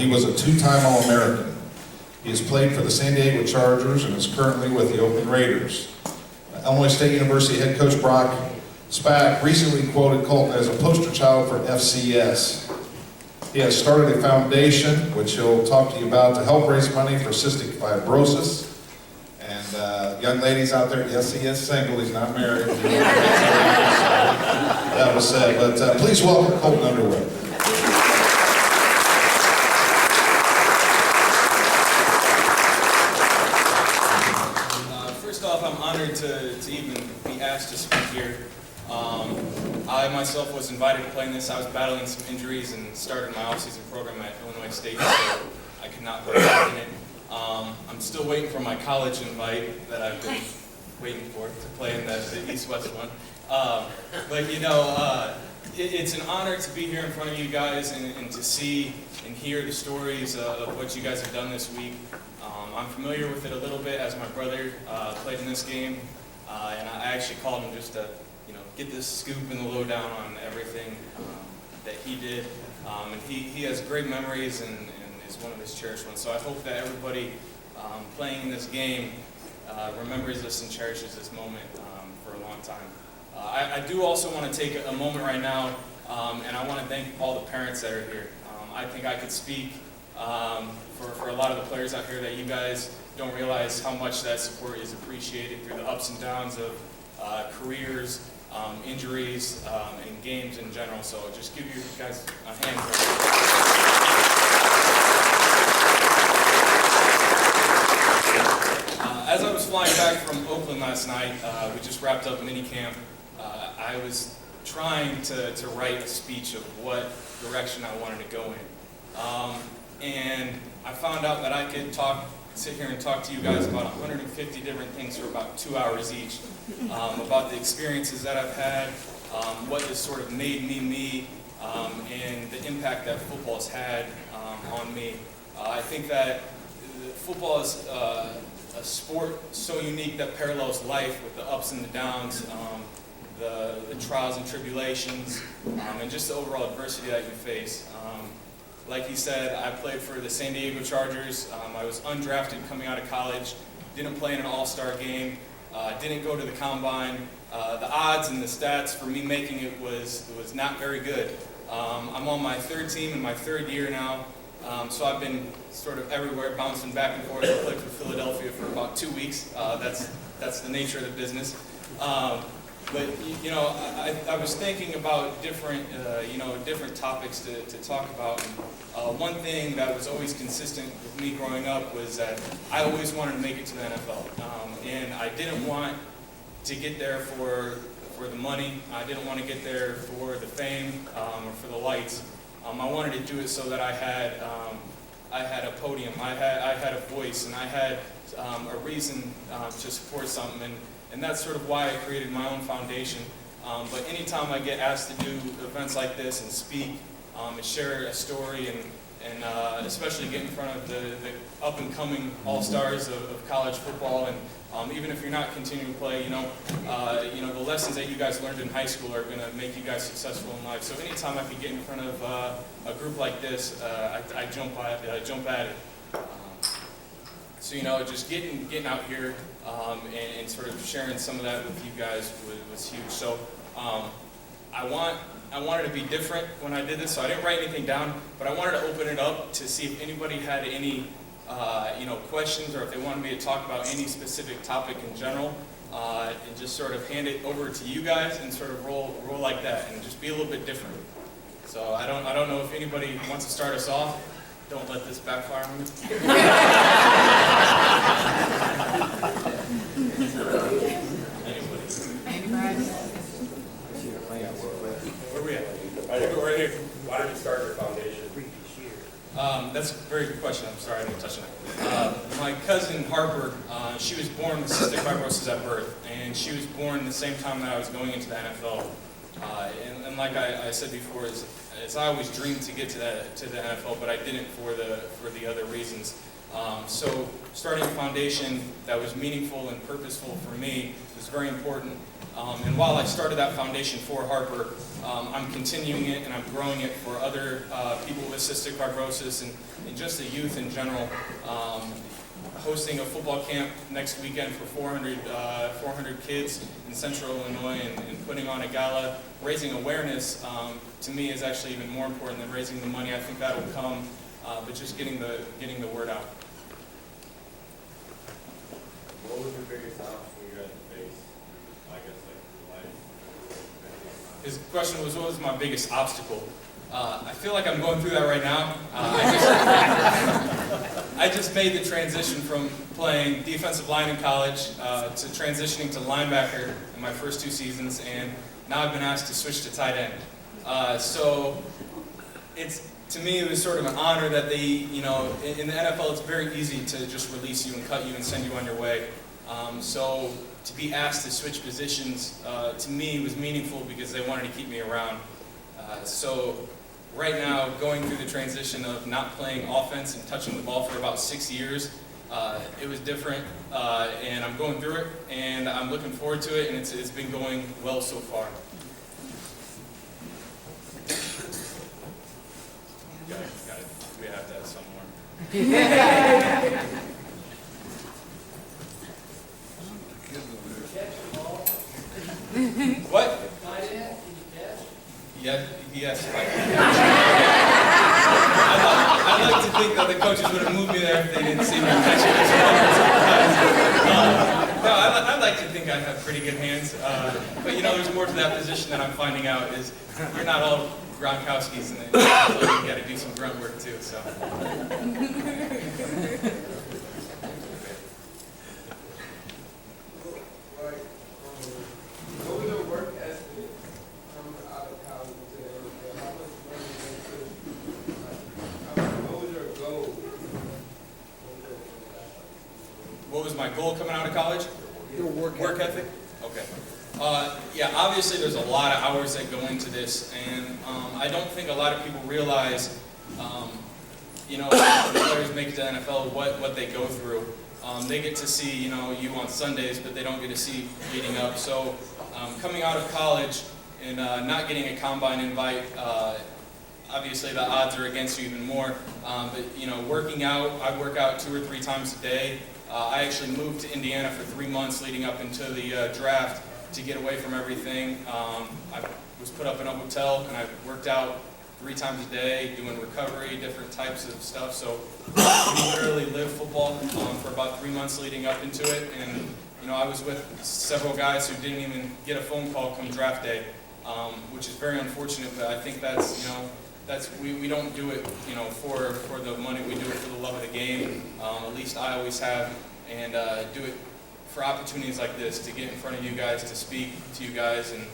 he was a two-time All-American. He has played for the San Diego Chargers and is currently with the Oakland Raiders. Illinois State University head coach Brock Spack recently quoted Colton as a poster child for FCS. He has started a foundation, which he'll talk to you about, to help raise money for cystic fibrosis. And young ladies out there, yes, he is single, he's not married. That was said, but please welcome Colton Underwood. First off, I'm honored to even be asked to speak here. I myself was invited to play in this. I was battling some injuries and started my off-season program at Illinois State, so I could not participate in it. I'm still waiting for my college invite that I've been waiting for to play in the East-West one. But you know, it's an honor to be here in front of you guys and to see and hear the stories of what you guys have done this week. I'm familiar with it a little bit as my brother played in this game, and I actually called him just to get this scoop and the lowdown on everything that he did. And he has great memories and is one of his cherished ones. So I hope that everybody playing in this game remembers this and cherishes this moment for a long time. I do also want to take a moment right now, and I want to thank all the parents that are here. I think I could speak for a lot of the players out here that you guys don't realize how much that support is appreciated through the ups and downs of careers, injuries, and games in general. So just give you guys a hand for it. As I was flying back from Oakland last night, we just wrapped up mini camp. I was trying to write a speech of what direction I wanted to go in. And I found out that I could sit here and talk to you guys about 150 different things for about 2 hours each, about the experiences that I've had, what has sort of made me, and the impact that football has had on me. I think that football is a sport so unique that parallels life with the ups and the downs, the trials and tribulations, and just the overall adversity that you face. Like he said, I played for the San Diego Chargers. I was undrafted coming out of college, didn't play in an all-star game, didn't go to the combine. The odds and the stats for me making it was not very good. I'm on my third team in my third year now, so I've been sort of everywhere, bouncing back and forth. I played for Philadelphia for about 2 weeks. That's the nature of the business. But I was thinking about different topics to talk about. And, one thing that was always consistent with me growing up was that I always wanted to make it to the NFL, and I didn't want to get there for the money. I didn't want to get there for the fame or for the lights. I wanted to do it so that I had a podium, I had a voice, and I had a reason to support something. And that's sort of why I created my own foundation. But anytime I get asked to do events like this and speak and share a story and especially get in front of the up-and-coming all-stars of college football, and even if you're not continuing to play, the lessons that you guys learned in high school are going to make you guys successful in life. So anytime I can get in front of a group like this, I jump at it. So just getting out here and sort of sharing some of that with you guys was huge. So I wanted to be different when I did this, so I didn't write anything down, but I wanted to open it up to see if anybody had any questions, or if they wanted me to talk about any specific topic in general, and just sort of hand it over to you guys and sort of roll like that and just be a little bit different. So I don't know if anybody wants to start us off. Don't let this backfire on me. Anybody? Where are we at? Right here. Why did you start your foundation? That's a very good question. I'm sorry I didn't touch on it. My cousin Harper, she was born with cystic fibrosis at birth, and she was born the same time that I was going into the NFL. And like I said before, is I always dreamed to get to the NFL, but I didn't for the other reasons. So starting a foundation that was meaningful and purposeful for me was very important. And while I started that foundation for Harper, I'm continuing it and I'm growing it for other people with cystic fibrosis and just the youth in general. Hosting a football camp next weekend for 400 kids in Central Illinois and putting on a gala, raising awareness, to me is actually even more important than raising the money. I think that will come, but just getting the word out. What was your biggest obstacle you had to face, I guess, like your life? His question was, what was my biggest obstacle? I feel like I'm going through that right now. I just made the transition from playing defensive line in college to transitioning to linebacker in my first 2 seasons, and now I've been asked to switch to tight end. So to me, it was sort of an honor that they, in the NFL, it's very easy to just release you and cut you and send you on your way. So to be asked to switch positions, to me, was meaningful because they wanted to keep me around. So right now, going through the transition of not playing offense and touching the ball for about 6 years, it was different, and I'm going through it, and I'm looking forward to it, and it's been going well so far. Got it. We have that somewhere. What? Yeah, yes. I'd like to think that the coaches would have moved me there if they didn't see me catching this ball. No, I'd like to think I have pretty good hands. But there's more to that position that I'm finding out is you're not all Gronkowskis, and you got to do some grunt work too. So. What was your work ethic coming out of college to the NFL? How much money what was your goal? What was my goal coming out of college? Your Work ethic? Okay. Yeah, obviously there's a lot of hours that go into this, and I don't think a lot of people realize, when players make it to the NFL, what they go through. They get to see, you on Sundays, but they don't get to see leading up. So coming out of college and not getting a combine invite, obviously the odds are against you even more. But working out, I work out 2 or 3 times a day. I actually moved to Indiana for 3 months leading up into the draft to get away from everything. I was put up in a hotel and I worked out 3 times a day, doing recovery, different types of stuff. So I literally lived football for about 3 months leading up into it. And I was with several guys who didn't even get a phone call come draft day, which is very unfortunate. But I think we don't do it for the money. We do it for the love of the game. At least I always have, and do it for opportunities like this to get in front of you guys, to speak to you guys, and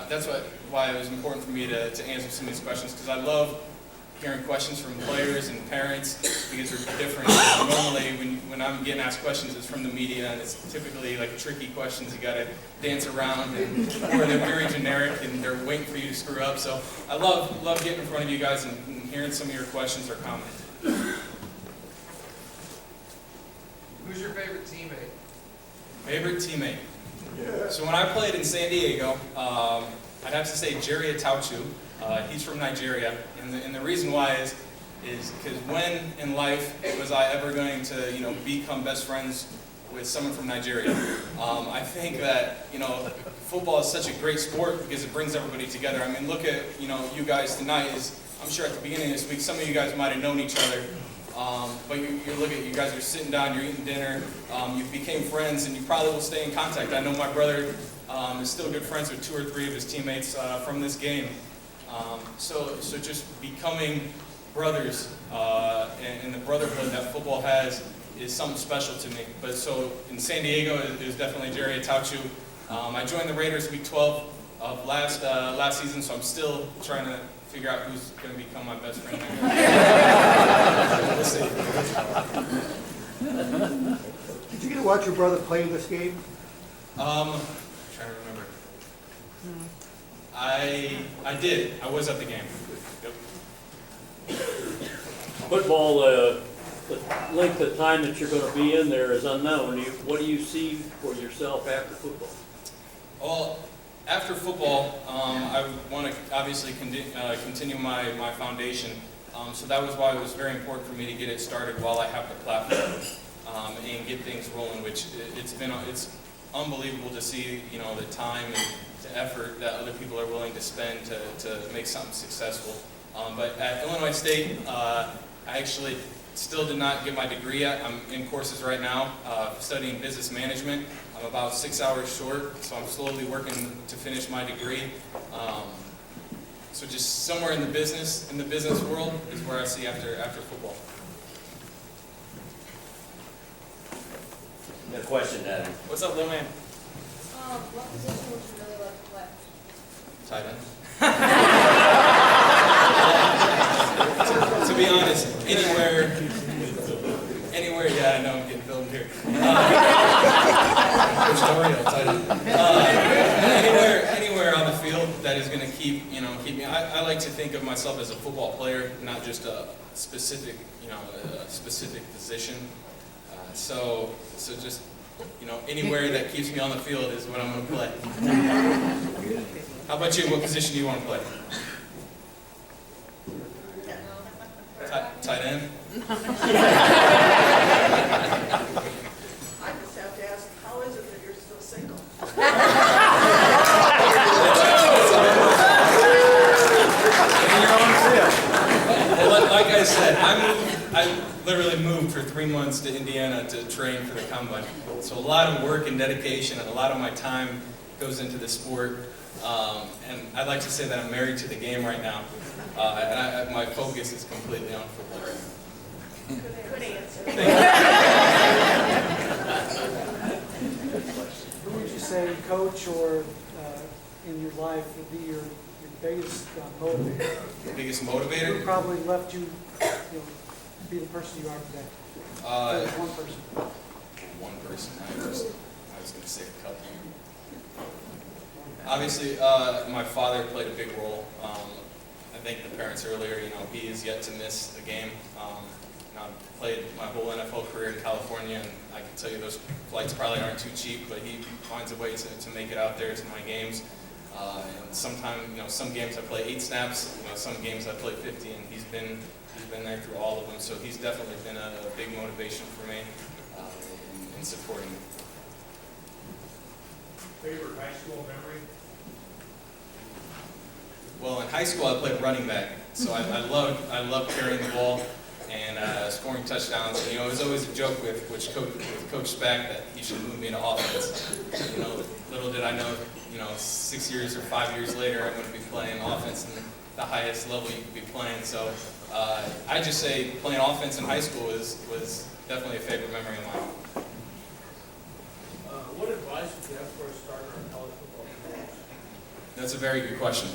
that's why it was important for me to answer some of these questions, because I love hearing questions from players and parents because they're different. Normally, when I'm getting asked questions, it's from the media, and it's typically like tricky questions you got to dance around, or they're very generic and they're waiting for you to screw up. So I love getting in front of you guys and hearing some of your questions or comments. Who's your favorite teammate? Favorite teammate? So when I played in San Diego, I'd have to say Jerry Atauchu. He's from Nigeria, and the reason why is because when in life was I ever going to become best friends with someone from Nigeria? I think that football is such a great sport because it brings everybody together. I mean, look at you guys tonight. I'm sure at the beginning of this week some of you guys might have known each other. But you look at, you guys are sitting down, you're eating dinner, you became friends, and you probably will stay in contact. I know my brother is still good friends with 2 or 3 of his teammates from this game. So just becoming brothers and the brotherhood that football has is something special to me. But so in San Diego, it was definitely Jerry Atauchu. I joined the Raiders week 12 of last season, so I'm still trying to figure out who's going to become my best friend there. We'll see. Did you get to watch your brother play this game? Trying to remember. I did. I was at the game. Yep. Football, the length of time that you're going to be in there is unknown. What do you see for yourself after football? Well, after football, I want to obviously continue my foundation. So that was why it was very important for me to get it started while I have the platform and get things rolling. Which it's unbelievable to see, the time and the effort that other people are willing to spend to make something successful. But at Illinois State, I actually still did not get my degree yet. I'm in courses right now, studying business management. I'm about 6 hours short, so I'm slowly working to finish my degree. So just somewhere in the business world is where I see after football. Got a question, Adam. What's up, little man? What position would you really like to play? Tight end. To be honest, anywhere, yeah, I know I'm getting filmed here. Anywhere on the field that is going to keep me. I like to think of myself as a football player, not just a specific, a specific position. So just, anywhere that keeps me on the field is what I'm going to play. How about you? What position do you want to play? Tight end? I just have to ask, how is it that you're still single? Well, like I said, I literally moved for 3 months to Indiana to train for the combine. So a lot of work and dedication and a lot of my time goes into the sport. And I'd like to say that I'm married to the game right now. And my focus is completely on football right now. Good answer. Who would you say, coach or in your life, would be your biggest motivator? Biggest Who motivator? probably left you, be the person you are today? There's one person. One person. I was going to say a couple. Obviously, my father played a big role. I thanked the parents earlier. He is yet to miss a game. I've played my whole NFL career in California, and I can tell you those flights probably aren't too cheap, but he finds a way to make it out there to my games. And sometimes, some games I play 8 snaps, some games I play 50, and he's been there through all of them. So he's definitely been a big motivation for me in supporting me. Favorite high school memory? Well, in high school I played running back, so I loved carrying the ball and scoring touchdowns. And, it was always a joke with Coach Spack that he should move me into offense. Little did I know, 6 years or 5 years later I'm going to be playing offense in the highest level you could be playing. So I just say playing offense in high school was definitely a favorite memory of mine. What advice would you have for a starter on college football? That's a very good question.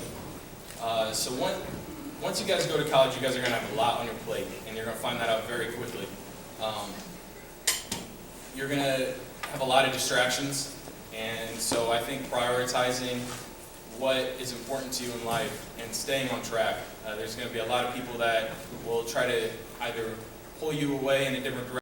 So once you guys go to college, you guys are going to have a lot on your plate, and you're going to find that out very quickly. You're going to have a lot of distractions, and so I think prioritizing what is important to you in life and staying on track. There's going to be a lot of people that will try to either pull you away in a different direction